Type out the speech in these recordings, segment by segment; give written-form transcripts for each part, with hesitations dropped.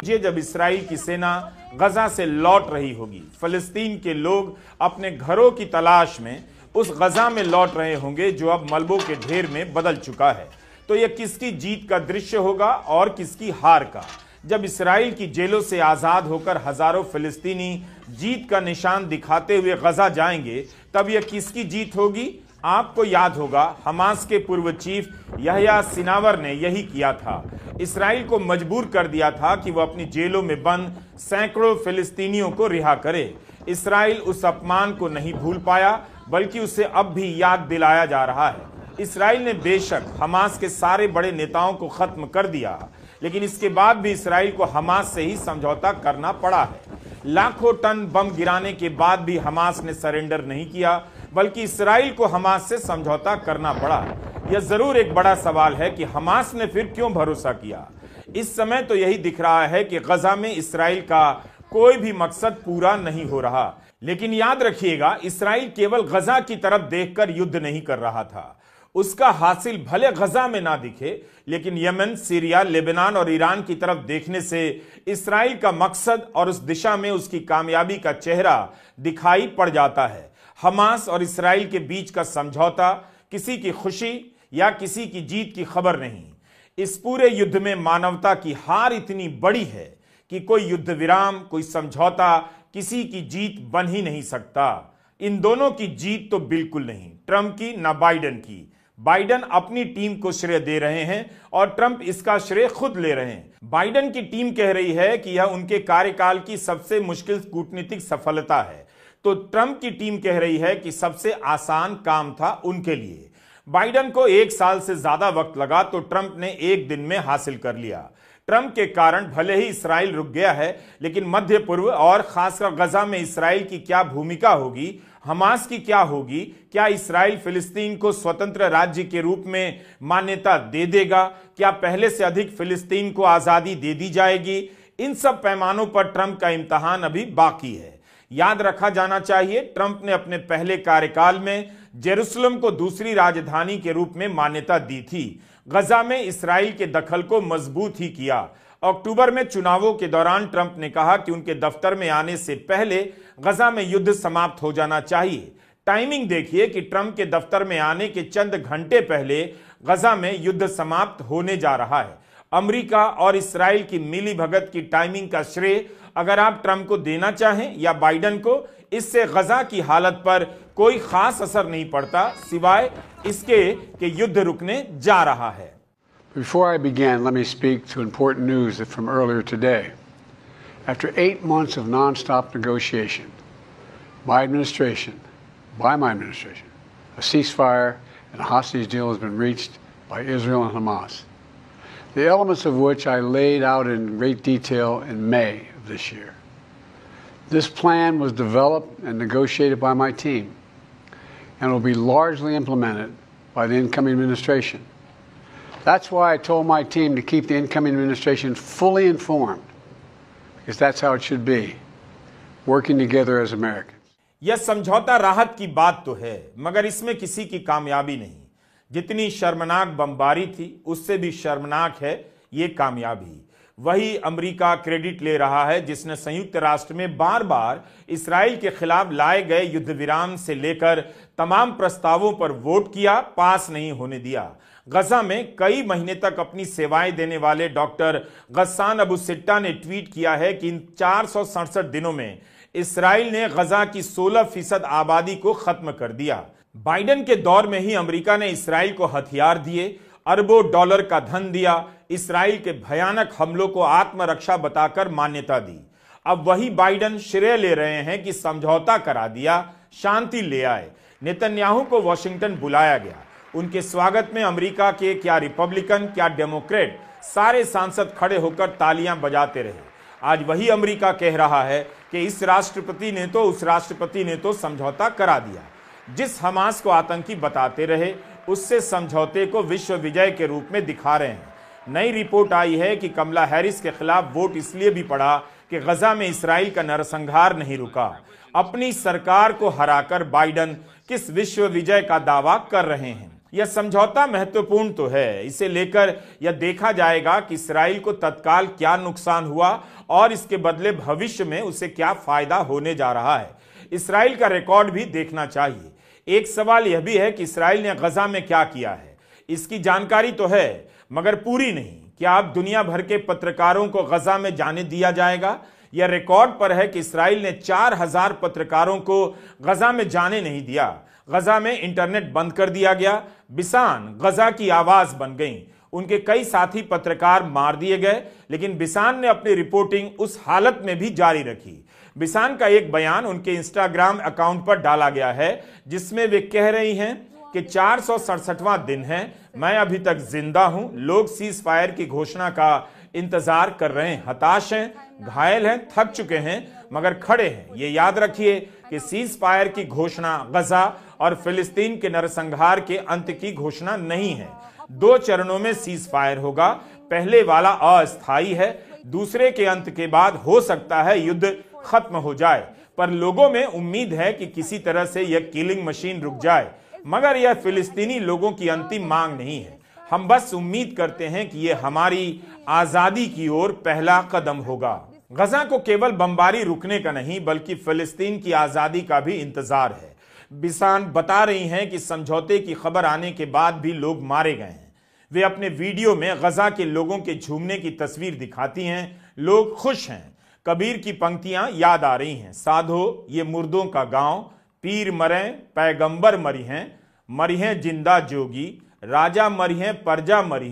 कीजिए जब इस्राएल की सेना गजा से लौट रही होगी। फलस्तीन के लोग अपने घरों की तलाश में उस गजा में लौट रहे होंगे जो अब मलबों के ढेर में बदल चुका है। तो यह किसकी जीत का दृश्य होगा और किसकी हार का? जब इस्राएल की जेलों से आजाद होकर हजारों फिलिस्तीनी जीत का निशान दिखाते हुए गजा जाएंगे, तब यह किसकी जीत होगी? आपको याद होगा हमास के पूर्व चीफ यहया सिनावर ने यही किया था। इस्राएल को मजबूर कर दिया था कि वह अपनी जेलों में बंद सैकड़ों फिलिस्तीनियों को रिहा करे। इस्राएल उस अपमान को नहीं भूल पाया, बल्कि उसे अब भी याद दिलाया जा रहा है। इस्राएल ने बेशक हमास के सारे बड़े नेताओं को खत्म कर दिया, लेकिन इसके बाद भी इस्राएल को हमास से ही समझौता करना पड़ा है। लाखों टन बम गिराने के बाद भी हमास ने सरेंडर नहीं किया, बल्कि इस्राएल को हमास से समझौता करना पड़ा। यह जरूर एक बड़ा सवाल है कि हमास ने फिर क्यों भरोसा किया। इस समय तो यही दिख रहा है कि गजा में इस्राएल का कोई भी मकसद पूरा नहीं हो रहा। लेकिन याद रखिएगा, इस्राएल केवल गजा की तरफ देखकर युद्ध नहीं कर रहा था। उसका हासिल भले गजा में ना दिखे, लेकिन यमन, सीरिया, लेबनान और ईरान की तरफ देखने से इस्राएल का मकसद और उस दिशा में उसकी कामयाबी का चेहरा दिखाई पड़ जाता है। हमास और इस्राएल के बीच का समझौता किसी की खुशी या किसी की जीत की खबर नहीं। इस पूरे युद्ध में मानवता की हार इतनी बड़ी है कि कोई युद्ध विराम, कोई समझौता किसी की जीत बन ही नहीं सकता। इन दोनों की जीत तो बिल्कुल नहीं, ट्रंप की ना बाइडन की। बाइडन अपनी टीम को श्रेय दे रहे हैं और ट्रंप इसका श्रेय खुद ले रहे हैं। बाइडन की टीम कह रही है कि यह उनके कार्यकाल की सबसे मुश्किल कूटनीतिक सफलता है, तो ट्रंप की टीम कह रही है कि सबसे आसान काम था उनके लिए। बाइडन को 1 साल से ज्यादा वक्त लगा, तो ट्रंप ने 1 दिन में हासिल कर लिया। ट्रंप के कारण भले ही इस्राएल रुक गया है, लेकिन मध्य पूर्व और खासकर गजा में इस्राएल की क्या भूमिका होगी, हमास की क्या होगी, क्या इस्राएल फिलिस्तीन को स्वतंत्र राज्य के रूप में मान्यता दे देगा, क्या पहले से अधिक फिलिस्तीन को आजादी दे दी जाएगी, इन सब पैमानों पर ट्रंप का इम्तिहान अभी बाकी है। याद रखा जाना चाहिए, ट्रंप ने अपने पहले कार्यकाल में जेरूसलम को दूसरी राजधानी के रूप में मान्यता दी थी। गजा में इस्राएल के दखल को मजबूत ही किया। अक्टूबर में चुनावों के दौरान ट्रंप ने कहा कि उनके दफ्तर में आने से पहले गजा में युद्ध समाप्त हो जाना चाहिए। टाइमिंग देखिए कि ट्रंप के दफ्तर में आने के चंद घंटे पहले गजा में युद्ध समाप्त होने जा रहा है। अमेरिका और इस्राएल की मिलीभगत की टाइमिंग का श्रेय अगर आप ट्रंप को देना चाहें या बाइडन को, इससे गजा की हालत पर कोई खास असर नहीं पड़ता, सिवाय इसके कि युद्ध रुकने जा रहा है। Before I begin, let me speak to important news from earlier today. After 8 months of non-stop negotiation, my administration, a ceasefire and a hostage deal has been reached by Israel and Hamas, the elements of which I laid out in great detail in May of this year. This plan was developed and negotiated by my team and will be largely implemented by the incoming administration. That's why I told my team to keep the incoming administration fully informed, because that's how it should be, working together as Americans. यह समझौता राहत की बात तो है, मगर इसमें किसी की कामयाबी नहीं। जितनी शर्मनाक बमबारी थी, उससे भी शर्मनाक है ये कामयाबी। वही अमेरिका क्रेडिट ले रहा है जिसने संयुक्त राष्ट्र में बार बार इस्राएल के खिलाफ लाए गए युद्ध विराम से लेकर तमाम प्रस्तावों पर वोट किया, पास नहीं होने दिया। गजा में कई महीने तक अपनी सेवाएं देने वाले डॉक्टर गस्सान अबू सिट्टा ने ट्वीट किया है कि इन 467 दिनों में इस्राएल ने गजा की 16% आबादी को खत्म कर दिया। बाइडन के दौर में ही अमेरिका ने इस्राएल को हथियार दिए, अरबों डॉलर का धन दिया, इस्राएल के भयानक हमलों को आत्मरक्षा बताकर मान्यता दी। अब वही बाइडन श्रेय ले रहे हैं कि समझौता करा दिया, शांति ले आए। नेतन्याहू को वॉशिंगटन बुलाया गया। उनके स्वागत में अमेरिका के क्या रिपब्लिकन, क्या डेमोक्रेट, सारे सांसद खड़े होकर तालियां बजाते रहे। आज वही अमेरिका कह रहा है कि इस राष्ट्रपति ने तो, उस राष्ट्रपति ने तो समझौता करा दिया। जिस हमास को आतंकी बताते रहे, उससे समझौते को विश्व विजय के रूप में दिखा रहे हैं। नई रिपोर्ट आई है कि कमला हैरिस के खिलाफ वोट इसलिए भी पड़ा कि गजा में इस्राएल का नरसंहार नहीं रुका। अपनी सरकार को हराकर बाइडन किस विश्व विजय का दावा कर रहे हैं। यह समझौता महत्वपूर्ण तो है। इसे लेकर यह देखा जाएगा कि इस्राएल को तत्काल क्या नुकसान हुआ और इसके बदले भविष्य में उसे क्या फायदा होने जा रहा है। इस्राएल का रिकॉर्ड भी देखना चाहिए। एक सवाल यह भी है कि इस्राएल ने गजा में क्या किया है। इसकी जानकारी तो है मगर पूरी नहीं। क्या अब दुनिया भर के पत्रकारों को गजा में जाने दिया जाएगा? यह रिकॉर्ड पर है कि इस्राएल ने 4000 पत्रकारों को गजा में जाने नहीं दिया। गजा में इंटरनेट बंद कर दिया गया। बिसान गजा की आवाज बन गई। उनके कई साथी पत्रकार मार दिए गए, लेकिन बिसान ने अपनी रिपोर्टिंग उस हालत में भी जारी रखी। बिसान का एक बयान उनके इंस्टाग्राम अकाउंट पर डाला गया है जिसमें वे कह रही हैं कि 467वां दिन है, मैं अभी तक जिंदा हूं। लोग सीज फायर की घोषणा का इंतजार कर रहे हैं, हताश हैं, घायल हैं, थक चुके हैं मगर खड़े हैं। ये याद रखिए कि सीज फायर की घोषणा गजा और फिलिस्तीन के नरसंहार के अंत की घोषणा नहीं है। 2 चरणों में सीज फायर होगा। पहले वाला अस्थायी है, दूसरे के अंत के बाद हो सकता है युद्ध खत्म हो जाए, पर लोगों में उम्मीद है कि किसी तरह से यह किलिंग मशीन रुक जाए। मगर यह फिलिस्तीनी लोगों की अंतिम मांग नहीं है। हम बस उम्मीद करते हैं कि यह हमारी आजादी की ओर पहला कदम होगा। गजा को केवल बमबारी रुकने का नहीं बल्कि फिलिस्तीन की आजादी का भी इंतजार है। बिसान बता रही हैं कि समझौते की खबर आने के बाद भी लोग मारे गए हैं। वे अपने वीडियो में गजा के लोगों के झूमने की तस्वीर दिखाती हैं। लोग खुश हैं। कबीर की पंक्तियां याद आ रही हैं, साधो ये मुर्दों का गांव, पीर मरें पैगंबर मरी हैं जिंदा जोगी, राजा मरी हैं प्रजा मरी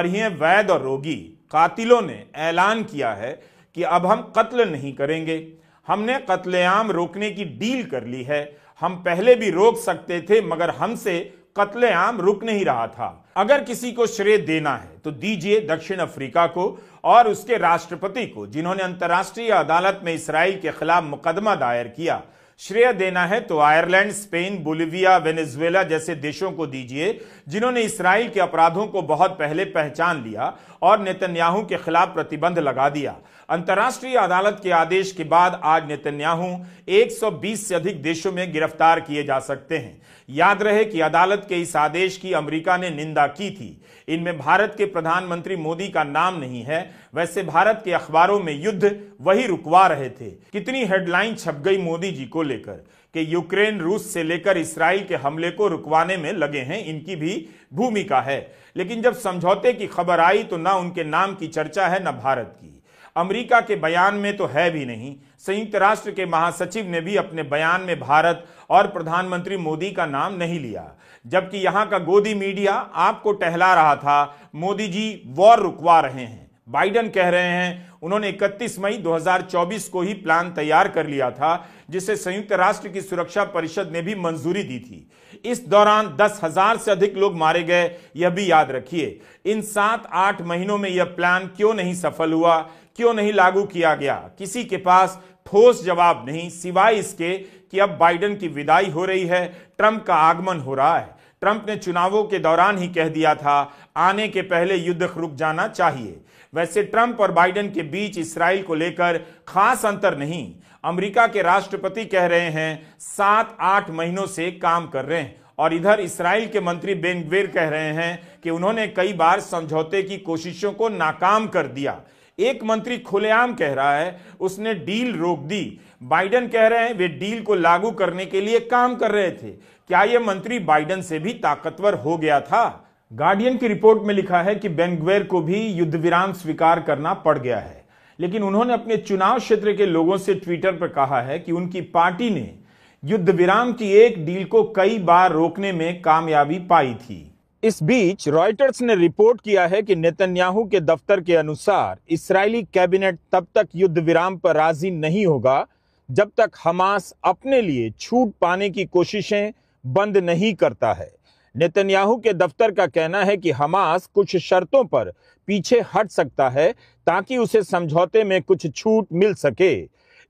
हैं वैद और रोगी। कातिलों ने ऐलान किया है कि अब हम कत्ल नहीं करेंगे। हमने कत्लेआम रोकने की डील कर ली है। हम पहले भी रोक सकते थे मगर हमसे कत्लेआम रुक नहीं रहा था। अगर किसी को श्रेय देना है तो दीजिए दक्षिण अफ्रीका को और उसके राष्ट्रपति को, जिन्होंने अंतर्राष्ट्रीय अदालत में इस्राएल के खिलाफ मुकदमा दायर किया। श्रेय देना है तो आयरलैंड, स्पेन, बोलिविया, वेनेजुएला जैसे देशों को दीजिए, जिन्होंने इस्राएल के अपराधों को बहुत पहले पहचान लिया और नेतन्याहू के खिलाफ प्रतिबंध लगा दिया। अंतर्राष्ट्रीय अदालत के आदेश के बाद आज नेतन्याहू 120 से अधिक देशों में गिरफ्तार किए जा सकते हैं। याद रहे कि अदालत के इस आदेश की अमेरिका ने निंदा की थी। इनमें भारत के प्रधानमंत्री मोदी का नाम नहीं है। वैसे भारत के अखबारों में युद्ध वही रुकवा रहे थे। कितनी हेडलाइन छप गई मोदी जी को लेकर कि यूक्रेन रूस से लेकर इस्राएल के हमले को रुकवाने में लगे हैं, इनकी भी भूमिका है। लेकिन जब समझौते की खबर आई तो ना उनके नाम की चर्चा है, ना भारत की। अमेरिका के बयान में तो है भी नहीं। संयुक्त राष्ट्र के महासचिव ने भी अपने बयान में भारत और प्रधानमंत्री मोदी का नाम नहीं लिया, जबकि यहां का गोदी मीडिया आपको टहला रहा था मोदी जी वॉर रुकवा रहे हैं। बाइडेन कह रहे हैं उन्होंने 31 मई 2024 को ही प्लान तैयार कर लिया था, जिसे संयुक्त राष्ट्र की सुरक्षा परिषद ने भी मंजूरी दी थी। इस दौरान 10,000 से अधिक लोग मारे गए, यह भी याद रखिए। इन 7-8 महीनों में यह प्लान क्यों नहीं सफल हुआ, क्यों नहीं लागू किया गया? किसी के पास ठोस जवाब नहीं, सिवाय इसके कि अब बाइडेन की विदाई हो रही है, ट्रंप का आगमन हो रहा है। ट्रंप ने चुनावों के दौरान ही कह दिया था आने के पहले युद्ध रुक जाना चाहिए। वैसे ट्रंप और बाइडेन के बीच इस्राएल को लेकर खास अंतर नहीं। अमेरिका के राष्ट्रपति कह रहे हैं 7-8 महीनों से काम कर रहे हैं, और इधर इस्राएल के मंत्री बेन ग्विर कह रहे हैं कि उन्होंने कई बार समझौते की कोशिशों को नाकाम कर दिया। एक मंत्री खुलेआम कह रहा है उसने डील रोक दी। बाइडेन कह रहे हैं वे डील को लागू करने के लिए काम कर रहे थे। क्या यह मंत्री बाइडेन से भी ताकतवर हो गया था? गार्डियन की रिपोर्ट में लिखा है कि बेन ग्विर को भी युद्ध विराम स्वीकार करना पड़ गया है, लेकिन उन्होंने अपने चुनाव क्षेत्र के लोगों से ट्विटर पर कहा है कि उनकी पार्टी ने युद्ध विराम की एक डील को कई बार रोकने में कामयाबी पाई थी। इस बीच रॉयटर्स ने रिपोर्ट किया है कि नेतन्याहू के दफ्तर के अनुसार इस्राएली कैबिनेट तब तक युद्ध विराम पर राजी नहीं होगा जब तक हमास अपने लिए छूट पाने की कोशिशें बंद नहीं करता है। नेतन्याहू के दफ्तर का कहना है कि हमास कुछ शर्तों पर पीछे हट सकता है ताकि उसे समझौते में कुछ छूट मिल सके।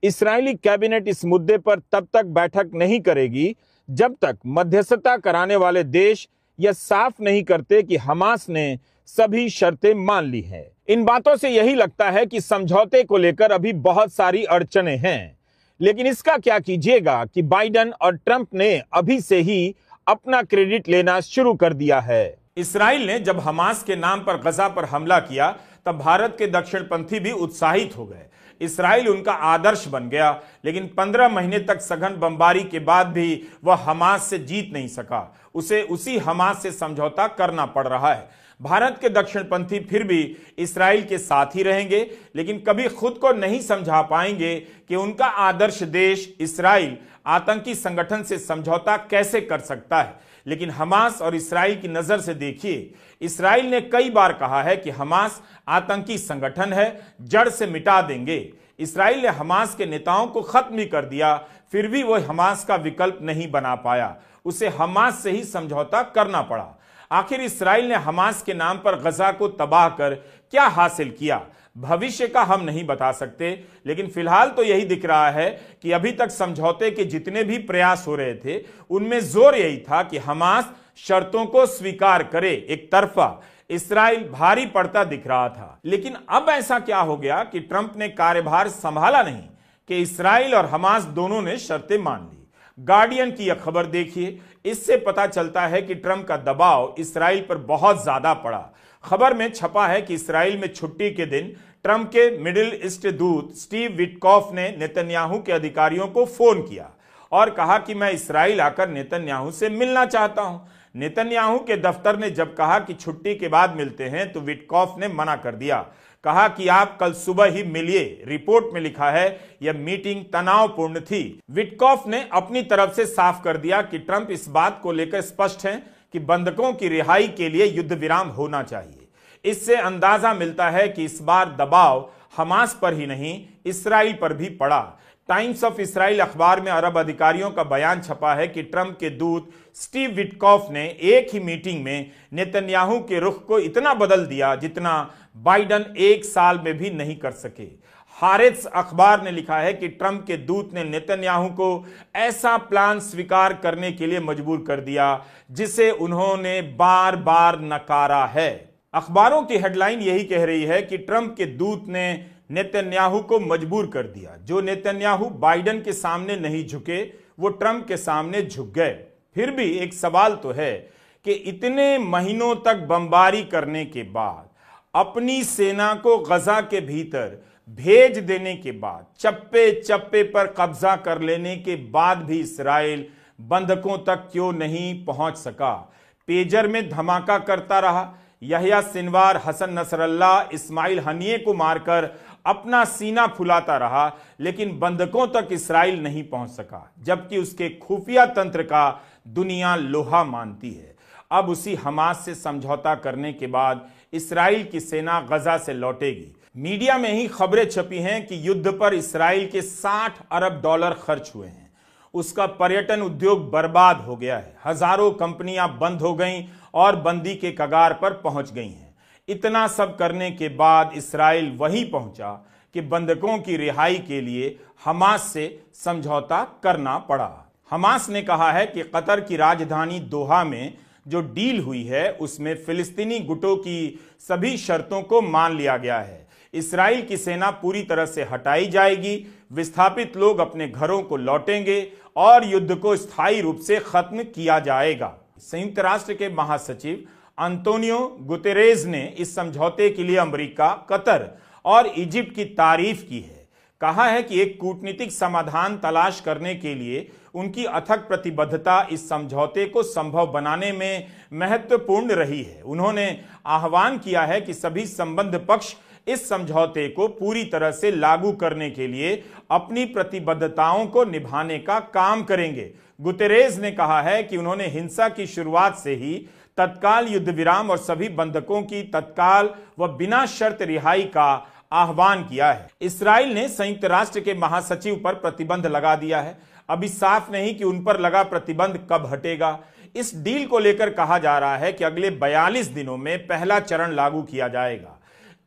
इस्राएली कैबिनेट इस मुद्दे पर तब तक बैठक नहीं करेगी जब तक मध्यस्थता कराने वाले देश यह साफ नहीं करते कि हमास ने सभी शर्तें मान ली हैं। इन बातों से यही लगता है कि समझौते को लेकर अभी बहुत सारी अड़चनें हैं, लेकिन इसका क्या कीजिएगा कि बाइडेन और ट्रंप ने अभी से ही अपना क्रेडिट लेना शुरू कर दिया है। इसराइल ने जब हमास के नाम पर गजा पर हमला किया तब भारत के दक्षिणपंथी भी उत्साहित हो गए। इसराइल उनका आदर्श बन गया, लेकिन 15 महीने तक सघन बमबारी के बाद भी वह हमास से जीत नहीं सका। उसे उसी हमास से समझौता करना पड़ रहा है। भारत के दक्षिणपंथी फिर भी इसराइल के साथ ही रहेंगे, लेकिन कभी खुद को नहीं समझा पाएंगे कि उनका आदर्श देश इसराइल आतंकी संगठन से समझौता कैसे कर सकता है। लेकिन हमास और इसराइल की नजर से देखिए, इसराइल ने कई बार कहा है कि हमास आतंकी संगठन है, जड़ से मिटा देंगे। इसराइल ने हमास के नेताओं को खत्म ही कर दिया, फिर भी वह हमास का विकल्प नहीं बना पाया। उसे हमास से ही समझौता करना पड़ा। आखिर इसराइल ने हमास के नाम पर गजा को तबाह कर क्या हासिल किया, भविष्य का हम नहीं बता सकते, लेकिन फिलहाल तो यही दिख रहा है कि अभी तक समझौते के जितने भी प्रयास हो रहे थे उनमें जोर यही था कि हमास शर्तों को स्वीकार करे। एक तरफा इसराइल भारी पड़ता दिख रहा था। लेकिन अब ऐसा क्या हो गया कि ट्रंप ने कार्यभार संभाला नहीं कि इसराइल और हमास दोनों ने शर्तें मान ली। गार्डियन की यह खबर देखिए, इससे पता चलता है कि ट्रंप का दबाव इसराइल पर बहुत ज्यादा पड़ा। खबर में छपा है कि इसराइल में छुट्टी के दिन ट्रंप के मिडिल ईस्ट दूत स्टीव विटकॉफ ने नेतन्याहू के अधिकारियों को फोन किया और कहा कि मैं इसराइल आकर नेतन्याहू से मिलना चाहता हूं। नेतन्याहू के दफ्तर ने जब कहा कि छुट्टी के बाद मिलते हैं तो विटकॉफ ने मना कर दिया, कहा कि आप कल सुबह ही मिलिए। रिपोर्ट में लिखा है यह मीटिंग तनावपूर्ण थी। विटकॉफ ने अपनी तरफ से साफ कर दिया कि ट्रंप इस बात को लेकर स्पष्ट हैं कि बंधकों की रिहाई के लिए युद्ध विराम होना चाहिए। इससे अंदाजा मिलता है कि इस बार दबाव हमास पर ही नहीं, इसराइल पर भी पड़ा। टाइम्स ऑफ इसराइल अखबार में अरब अधिकारियों का बयान छपा है कि ट्रंप के दूत स्टीव विटकॉफ ने एक ही मीटिंग में नेतन्याहू के रुख को इतना बदल दिया जितना बाइडन 1 साल में भी नहीं कर सके। हारेत्स अखबार ने लिखा है कि ट्रंप के दूत ने नेतन्याहू को ऐसा प्लान स्वीकार करने के लिए मजबूर कर दिया जिसे उन्होंने बार बार नकारा है। अखबारों की हेडलाइन यही कह रही है कि ट्रंप के दूत ने नेतन्याहू को मजबूर कर दिया। जो नेतन्याहू बाइडन के सामने नहीं झुके वो ट्रंप के सामने झुक गए। फिर भी एक सवाल तो है कि इतने महीनों तक बमबारी करने के बाद, अपनी सेना को गजा के भीतर भेज देने के बाद, चप्पे चप्पे पर कब्जा कर लेने के बाद भी इसराइल बंधकों तक क्यों नहीं पहुंच सका? पेजर में धमाका करता रहा, Yahya Sinwar, Hassan Nasrallah, Ismail Haniyeh को मारकर अपना सीना फुलाता रहा, लेकिन बंधकों तक इसराइल नहीं पहुंच सका, जबकि उसके खुफिया तंत्र का दुनिया लोहा मानती है। अब उसी हमास से समझौता करने के बाद इसराइल की सेना गजा से लौटेगी। मीडिया में ही खबरें छपी हैं कि युद्ध पर इसराइल के 60 अरब डॉलर खर्च हुए हैं। उसका पर्यटन उद्योग बर्बाद हो गया है। हजारों कंपनियां बंद हो गईं और बंदी के कगार पर पहुंच गई हैं। इतना सब करने के बाद इसराइल वहीं पहुंचा कि बंधकों की रिहाई के लिए हमास से समझौता करना पड़ा। हमास ने कहा है कि कतर की राजधानी दोहा में जो डील हुई है उसमें फिलिस्तीनी गुटों की सभी शर्तों को मान लिया गया है। इसराइल की सेना पूरी तरह से हटाई जाएगी, विस्थापित लोग अपने घरों को लौटेंगे और युद्ध को स्थायी रूप से खत्म किया जाएगा। संयुक्त राष्ट्र के महासचिव अंतोनियो गुतेरेस ने इस समझौते के लिए अमेरिका, कतर और इजिप्ट की तारीफ की है। कहा है कि एक कूटनीतिक समाधान तलाश करने के लिए उनकी अथक प्रतिबद्धता इस समझौते को संभव बनाने में महत्वपूर्ण रही है। उन्होंने आह्वान किया है कि सभी संबद्ध पक्ष इस समझौते को पूरी तरह से लागू करने के लिए अपनी प्रतिबद्धताओं को निभाने का काम करेंगे। गुतेरेस ने कहा है कि उन्होंने हिंसा की शुरुआत से ही तत्काल युद्ध विराम और सभी बंधकों की तत्काल व बिना शर्त रिहाई का आह्वान किया है। इसराइल ने संयुक्त राष्ट्र के महासचिव पर प्रतिबंध लगा दिया है। अभी साफ नहीं कि उन पर लगा प्रतिबंध कब हटेगा। इस डील को लेकर कहा जा रहा है कि अगले 42 दिनों में पहला चरण लागू किया जाएगा।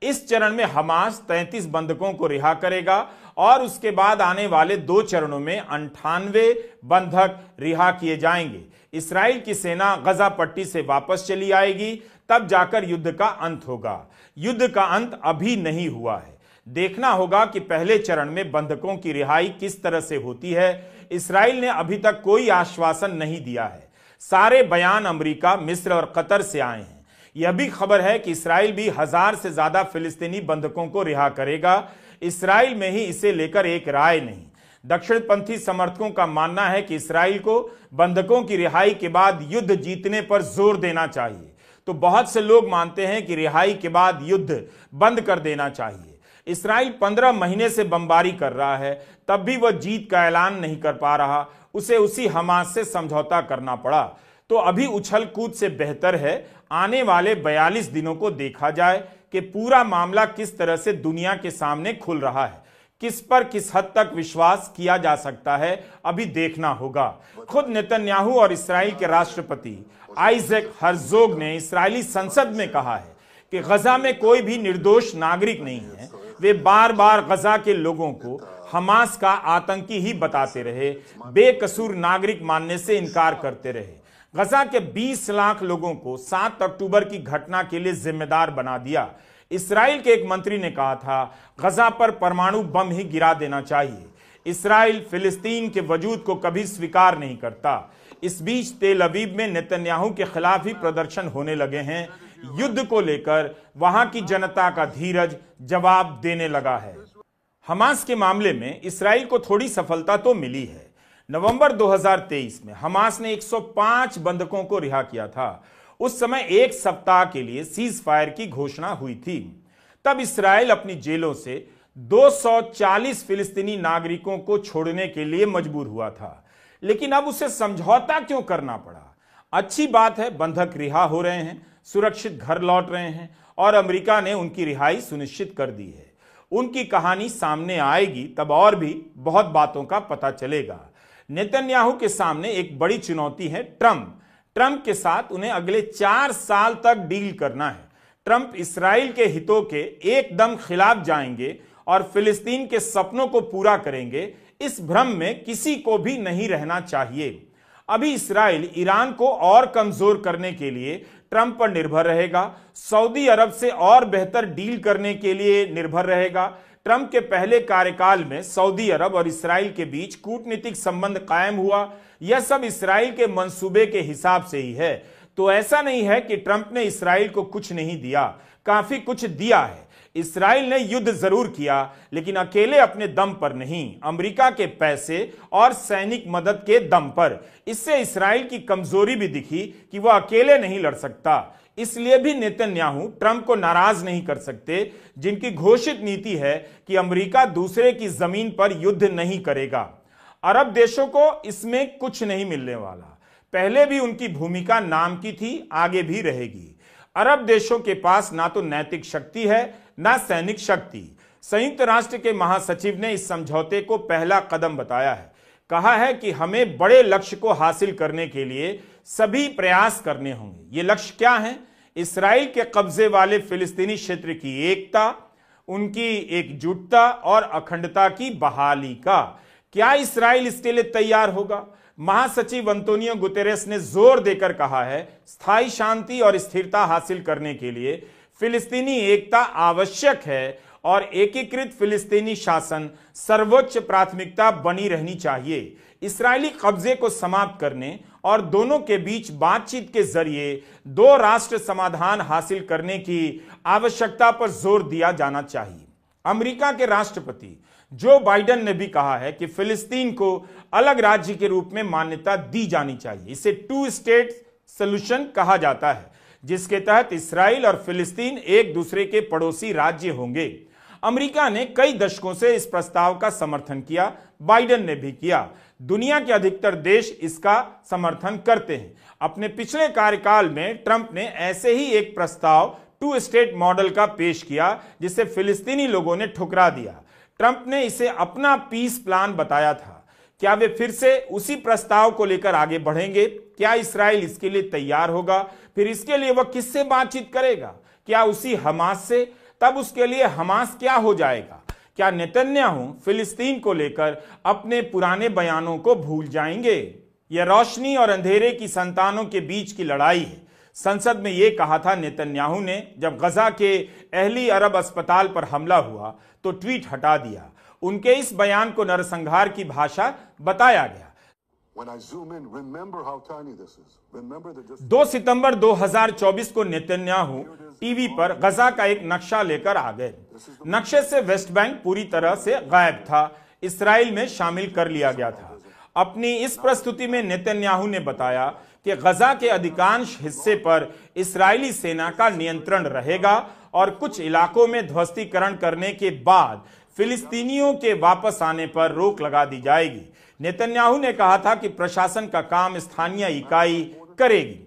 इस चरण में हमास 33 बंधकों को रिहा करेगा और उसके बाद आने वाले 2 चरणों में 98 बंधक रिहा किए जाएंगे। इसराइल की सेना गजा पट्टी से वापस चली आएगी, तब जाकर युद्ध का अंत होगा। युद्ध का अंत अभी नहीं हुआ है। देखना होगा कि पहले चरण में बंधकों की रिहाई किस तरह से होती है। इसराइल ने अभी तक कोई आश्वासन नहीं दिया है। सारे बयान अमेरिका, मिस्र और कतर से आए हैं। यह भी खबर है कि इसराइल भी 1000 से ज्यादा फिलिस्तीनी बंधकों को रिहा करेगा। इसराइल में ही इसे लेकर एक राय नहीं। दक्षिणपंथी समर्थकों का मानना है कि इसराइल को बंधकों की रिहाई के बाद युद्ध जीतने पर जोर देना चाहिए, तो बहुत से लोग मानते हैं कि रिहाई के बाद युद्ध बंद कर देना चाहिए। इसराइल 15 महीने से बमबारी कर रहा है, तब भी वह जीत का ऐलान नहीं कर पा रहा। उसे उसी हमास से समझौता करना पड़ा। तो अभी उछल कूद से बेहतर है आने वाले 42 दिनों को देखा जाए कि पूरा मामला किस तरह से दुनिया के सामने खुल रहा है। किस पर किस हद तक विश्वास किया जा सकता है, अभी देखना होगा। खुद नेतन्याहू और इसराइल के राष्ट्रपति आइजैक हर्जोग ने इस्राएली संसद में कहा है कि गजा में कोई भी निर्दोष नागरिक नहीं है। वे बार बार गजा के लोगों को हमास का आतंकी ही बताते रहे, बेकसूर नागरिक मानने से इनकार करते रहे। गजा के 20 लाख लोगों को 7 अक्टूबर की घटना के लिए जिम्मेदार बना दिया। इसराइल के एक मंत्री ने कहा था, गजा पर परमाणु बम ही गिरा देना चाहिए। इसराइल फिलिस्तीन के वजूद को कभी स्वीकार नहीं करता। इस बीच तेल अवीव में नेतन्याहू के खिलाफ ही प्रदर्शन होने लगे हैं। युद्ध को लेकर वहां की जनता का धीरज जवाब देने लगा है। हमास के मामले में इसराइल को थोड़ी सफलता तो मिली है। नवंबर 2023 में हमास ने 105 बंधकों को रिहा किया था। उस समय एक सप्ताह के लिए सीज फायर की घोषणा हुई थी। तब इसराइल अपनी जेलों से 240 फिलिस्तीनी नागरिकों को छोड़ने के लिए मजबूर हुआ था। लेकिन अब उसे समझौता क्यों करना पड़ा? अच्छी बात है, बंधक रिहा हो रहे हैं, सुरक्षित घर लौट रहे हैं और अमेरिका ने उनकी रिहाई सुनिश्चित कर दी है। उनकी कहानी सामने आएगी तब और भी बहुत बातों का पता चलेगा। नेतन्याहू के सामने एक बड़ी चुनौती है ट्रंप के साथ उन्हें अगले 4 साल तक डील करना है। ट्रंप इसराइल के हितों के एकदम खिलाफ जाएंगे और फिलिस्तीन के सपनों को पूरा करेंगे, इस भ्रम में किसी को भी नहीं रहना चाहिए। अभी इसराइल ईरान को और कमजोर करने के लिए ट्रंप पर निर्भर रहेगा, सऊदी अरब से और बेहतर डील करने के लिए निर्भर रहेगा। ट्रंप के पहले कार्यकाल में सऊदी अरब और इसराइल के बीच कूटनीतिक संबंध कायम हुआ। यह सब इसराइल के मंसूबे के हिसाब से ही है। तो ऐसा नहीं है कि ट्रंप ने इसराइल को कुछ नहीं दिया, काफी कुछ दिया है। इसराइल ने युद्ध जरूर किया, लेकिन अकेले अपने दम पर नहीं, अमेरिका के पैसे और सैनिक मदद के दम पर। इससे इसराइल की कमजोरी भी दिखी कि वह अकेले नहीं लड़ सकता। इसलिए भी नेतन्याहू ट्रंप को नाराज नहीं कर सकते, जिनकी घोषित नीति है कि अमेरिका दूसरे की जमीन पर युद्ध नहीं करेगा। अरब देशों को इसमें कुछ नहीं मिलने वाला। पहले भी उनकी भूमिका नाम की थी, आगे भी रहेगी। अरब देशों के पास ना तो नैतिक शक्ति है, ना सैनिक शक्ति। संयुक्त राष्ट्र के महासचिव ने इस समझौते को पहला कदम बताया है। कहा है कि हमें बड़े लक्ष्य को हासिल करने के लिए सभी प्रयास करने होंगे। ये लक्ष्य क्या है? इसराइल के कब्जे वाले फिलिस्तीनी क्षेत्र की एकता, उनकी एकजुटता और अखंडता की बहाली का। क्या इसराइल इसके लिए तैयार होगा? महासचिव अंतोनियो गुतेरेस ने जोर देकर कहा है, स्थायी शांति और स्थिरता हासिल करने के लिए फिलिस्तीनी एकता आवश्यक है और एकीकृत फिलिस्तीनी शासन सर्वोच्च प्राथमिकता बनी रहनी चाहिए। इस्राएली कब्जे को समाप्त करने और दोनों के बीच बातचीत के जरिए 2 राष्ट्र समाधान हासिल करने की आवश्यकता पर जोर दिया जाना चाहिए। अमेरिका के राष्ट्रपति जो बाइडेन ने भी कहा है कि फिलिस्तीन को अलग राज्य के रूप में मान्यता दी जानी चाहिए। इसे 2 स्टेट सॉल्यूशन कहा जाता है, जिसके तहत इसराइल और फिलिस्तीन एक दूसरे के पड़ोसी राज्य होंगे। अमेरिका ने कई दशकों से इस प्रस्ताव का समर्थन किया, बाइडेन ने भी किया। दुनिया के अधिकतर देश इसका समर्थन करते हैं। अपने पिछले कार्यकाल में ट्रंप ने ऐसे ही एक प्रस्ताव 2 स्टेट मॉडल का पेश किया, जिसे फिलिस्तीनी लोगों ने ठुकरा दिया। ट्रंप ने इसे अपना पीस प्लान बताया था। क्या वे फिर से उसी प्रस्ताव को लेकर आगे बढ़ेंगे? क्या इसराइल इसके लिए तैयार होगा? फिर इसके लिए वह किससे बातचीत करेगा? क्या उसी हमास से? तब उसके लिए हमास क्या हो जाएगा? क्या नेतन्याहू फिलिस्तीन को लेकर अपने पुराने बयानों को भूल जाएंगे? यह रोशनी और अंधेरे की संतानों के बीच की लड़ाई है। संसद में यह कहा था नेतन्याहू ने जब गजा के अहली अरब अस्पताल पर हमला हुआ तो ट्वीट हटा दिया। उनके इस बयान को नरसंहार की भाषा बताया गया। 2 सितंबर 2024 को नेतन्याहू टीवी पर गजा का एक नक्शा लेकर आ गए। नक्शे से वेस्ट बैंक पूरी तरह से गायब था, इस्राएल में शामिल कर लिया गया था। अपनी इस प्रस्तुति में नेतन्याहू ने बताया कि गजा के अधिकांश हिस्से पर इस्राएली सेना का नियंत्रण रहेगा और कुछ इलाकों में ध्वस्तीकरण करने के बाद फिलिस्तीनियों के वापस आने पर रोक लगा दी जाएगी। नेतन्याहू ने कहा था कि प्रशासन का काम स्थानीय इकाई करेगी।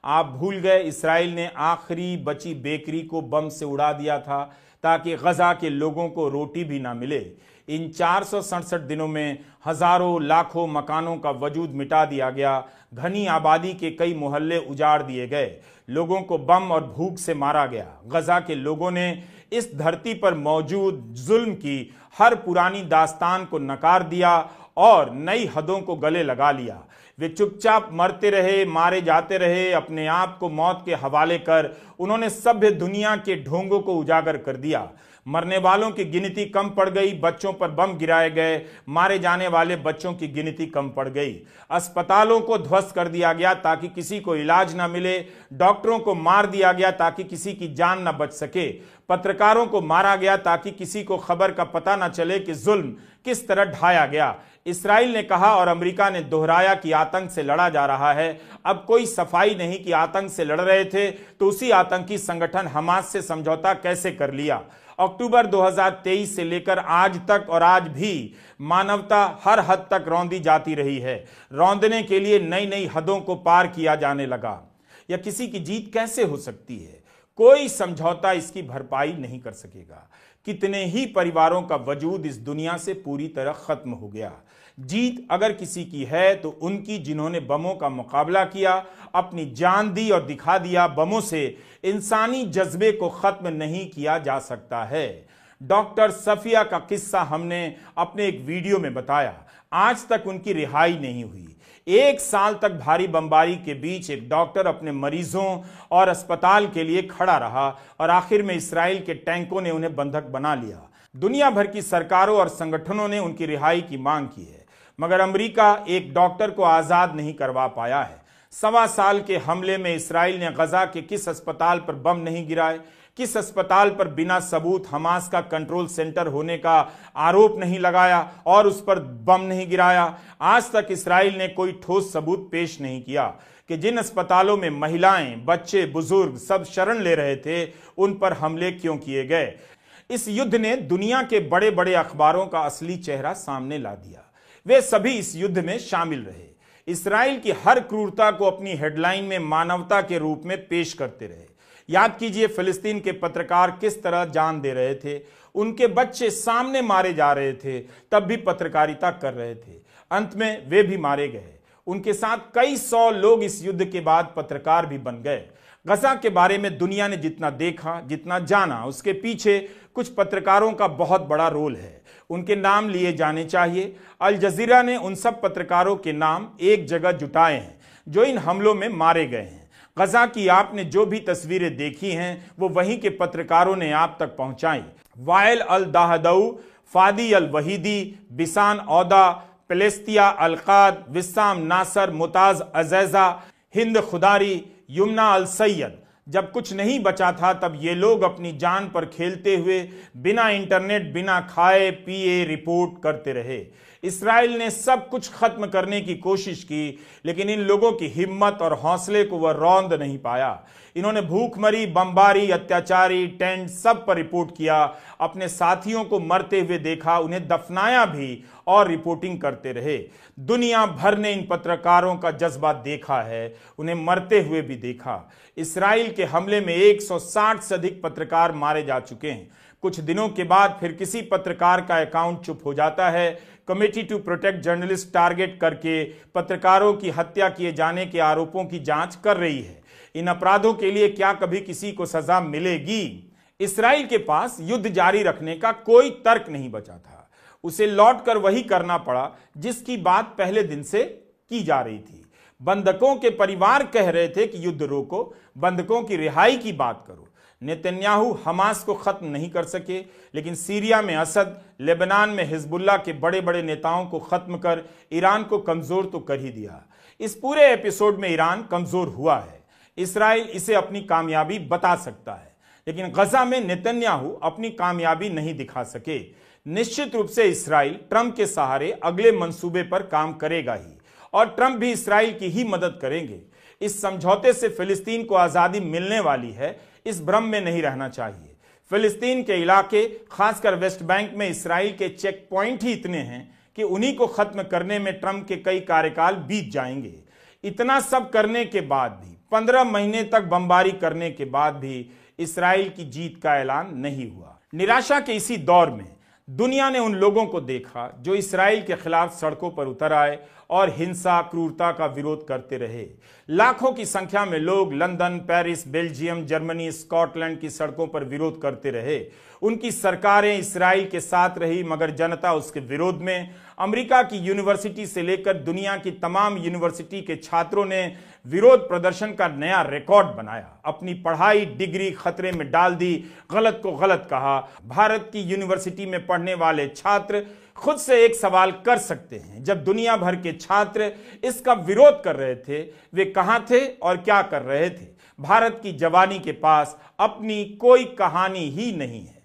आप भूल गए, इस्राएल ने आखिरी बची बेकरी को बम से उड़ा दिया था ताकि गजा के लोगों को रोटी भी ना मिले। इन 467 दिनों में हजारों लाखों मकानों का वजूद मिटा दिया गया, घनी आबादी के कई मोहल्ले उजाड़ दिए गए, लोगों को बम और भूख से मारा गया। गजा के लोगों ने इस धरती पर मौजूद जुल्म की हर पुरानी दास्तान को नकार दिया और नई हदों को गले लगा लिया। वे चुपचाप मरते रहे, मारे जाते रहे, अपने आप को मौत के हवाले कर उन्होंने सभ्य दुनिया के ढोंगों को उजागर कर दिया। मरने वालों की गिनती कम पड़ गई, बच्चों पर बम गिराए गए, मारे जाने वाले बच्चों की गिनती कम पड़ गई। अस्पतालों को ध्वस्त कर दिया गया ताकि किसी को इलाज न मिले, डॉक्टरों को मार दिया गया ताकि किसी की जान न बच सके, पत्रकारों को मारा गया ताकि किसी को खबर का पता न चले कि जुल्म किस तरह ढाया गया। इस्राएल ने कहा और अमेरिका ने दोहराया कि आतंक से लड़ा जा रहा है। अब कोई सफाई नहीं कि आतंक से लड़ रहे थे तो उसी आतंकी संगठन हमास से समझौता कैसे कर लिया। अक्टूबर 2023 से लेकर आज तक और आज भी मानवता हर हद तक रौंदी जाती रही है। रौंदने के लिए नई नई हदों को पार किया जाने लगा। या किसी की जीत कैसे हो सकती है? कोई समझौता इसकी भरपाई नहीं कर सकेगा। कितने ही परिवारों का वजूद इस दुनिया से पूरी तरह खत्म हो गया। जीत अगर किसी की है तो उनकी जिन्होंने बमों का मुकाबला किया, अपनी जान दी और दिखा दिया बमों से इंसानी जज्बे को खत्म नहीं किया जा सकता है। डॉक्टर सफिया का किस्सा हमने अपने एक वीडियो में बताया। आज तक उनकी रिहाई नहीं हुई। 1 साल तक भारी बमबारी के बीच एक डॉक्टर अपने मरीजों और अस्पताल के लिए खड़ा रहा और आखिर में इस्राएल के टैंकों ने उन्हें बंधक बना लिया। दुनिया भर की सरकारों और संगठनों ने उनकी रिहाई की मांग की है, मगर अमेरिका एक डॉक्टर को आजाद नहीं करवा पाया है। 1.25 साल के हमले में इस्राएल ने गजा के किस अस्पताल पर बम नहीं गिराए, किस अस्पताल पर बिना सबूत हमास का कंट्रोल सेंटर होने का आरोप नहीं लगाया और उस पर बम नहीं गिराया। आज तक इस्राएल ने कोई ठोस सबूत पेश नहीं किया कि जिन अस्पतालों में महिलाएं, बच्चे, बुजुर्ग सब शरण ले रहे थे उन पर हमले क्यों किए गए। इस युद्ध ने दुनिया के बड़े बड़े अखबारों का असली चेहरा सामने ला दिया। वे सभी इस युद्ध में शामिल रहे। इस्राएल की हर क्रूरता को अपनी हेडलाइन में मानवता के रूप में पेश करते रहे। याद कीजिए, फिलिस्तीन के पत्रकार किस तरह जान दे रहे थे, उनके बच्चे सामने मारे जा रहे थे, तब भी पत्रकारिता कर रहे थे। अंत में वे भी मारे गए। उनके साथ कई 100 लोग इस युद्ध के बाद पत्रकार भी बन गए। गजा के बारे में दुनिया ने जितना देखा, जितना जाना, उसके पीछे कुछ पत्रकारों का बहुत बड़ा रोल है। उनके नाम लिए जाने चाहिए। अल जजीरा ने उन सब पत्रकारों के नाम एक जगह जुटाए हैं जो इन हमलों में मारे गए हैं। गजा की आपने जो भी तस्वीरें देखी हैं वो वहीं के पत्रकारों ने आप तक पहुंचाई। वाइल अल दाहदऊ, फादी अल वहीदी, बिसान औदा, पेलेस्तिया अलकाद, विस्साम नासर, मुताज अजैजा, हिंद खुदारी, युमना अल सैयद। जब कुछ नहीं बचा था तब ये लोग अपनी जान पर खेलते हुए बिना इंटरनेट, बिना खाए पिए रिपोर्ट करते रहे। इस्राएल ने सब कुछ खत्म करने की कोशिश की, लेकिन इन लोगों की हिम्मत और हौसले को वह रौंद नहीं पाया। इन्होंने भूखमरी, बमबारी, अत्याचारी, टेंट सब पर रिपोर्ट किया। अपने साथियों को मरते हुए देखा, उन्हें दफनाया भी और रिपोर्टिंग करते रहे। दुनिया भर ने इन पत्रकारों का जज्बा देखा है, उन्हें मरते हुए भी देखा। इस्राएल के हमले में 160 से अधिक पत्रकार मारे जा चुके हैं। कुछ दिनों के बाद फिर किसी पत्रकार का अकाउंट चुप हो जाता है। Committee to protect journalist target करके पत्रकारों की हत्या किए जाने के आरोपों की जांच कर रही है। इन अपराधों के लिए क्या कभी किसी को सजा मिलेगी? इस्राएल के पास युद्ध जारी रखने का कोई तर्क नहीं बचा था। उसे लौटकर वही करना पड़ा जिसकी बात पहले दिन से की जा रही थी। बंधकों के परिवार कह रहे थे कि युद्ध रोको, बंधकों की रिहाई की बात करो। नेतन्याहू हमास को खत्म नहीं कर सके, लेकिन सीरिया में असद, लेबनान में हिजबुल्लाह के बड़े बड़े नेताओं को खत्म कर ईरान को कमजोर तो कर ही दिया। इस पूरे एपिसोड में ईरान कमजोर हुआ है। इसराइल इसे अपनी कामयाबी बता सकता है, लेकिन गजा में नेतन्याहू अपनी कामयाबी नहीं दिखा सके। निश्चित रूप से इसराइल ट्रंप के सहारे अगले मंसूबे पर काम करेगा ही, और ट्रंप भी इसराइल की ही मदद करेंगे। इस समझौते से फिलिस्तीन को आजादी मिलने वाली है, इस भ्रम में नहीं रहना चाहिए। फिलिस्तीन के इलाके, खासकर वेस्ट बैंक में इसराइल के चेक पॉइंट ही इतने हैं कि उन्हीं को खत्म करने में ट्रंप के कई कार्यकाल बीत जाएंगे। इतना सब करने के बाद भी, 15 महीने तक बमबारी करने के बाद भी इसराइल की जीत का ऐलान नहीं हुआ। निराशा के इसी दौर में दुनिया ने उन लोगों को देखा जो इसराइल के खिलाफ सड़कों पर उतर आए और हिंसा, क्रूरता का विरोध करते रहे। लाखों की संख्या में लोग London, Paris, Belgium, Germany, Scotland की सड़कों पर विरोध करते रहे। उनकी सरकारें इसराइल के साथ रही, मगर जनता उसके विरोध में। अमेरिका की यूनिवर्सिटी से लेकर दुनिया की तमाम यूनिवर्सिटी के छात्रों ने विरोध प्रदर्शन का नया रिकॉर्ड बनाया, अपनी पढ़ाई, डिग्री खतरे में डाल दी, गलत को गलत कहा। भारत की यूनिवर्सिटी में पढ़ने वाले छात्र खुद से एक सवाल कर सकते हैं, जब दुनिया भर के छात्र इसका विरोध कर रहे थे, वे कहां थे और क्या कर रहे थे? भारत की जवानी के पास अपनी कोई कहानी ही नहीं है।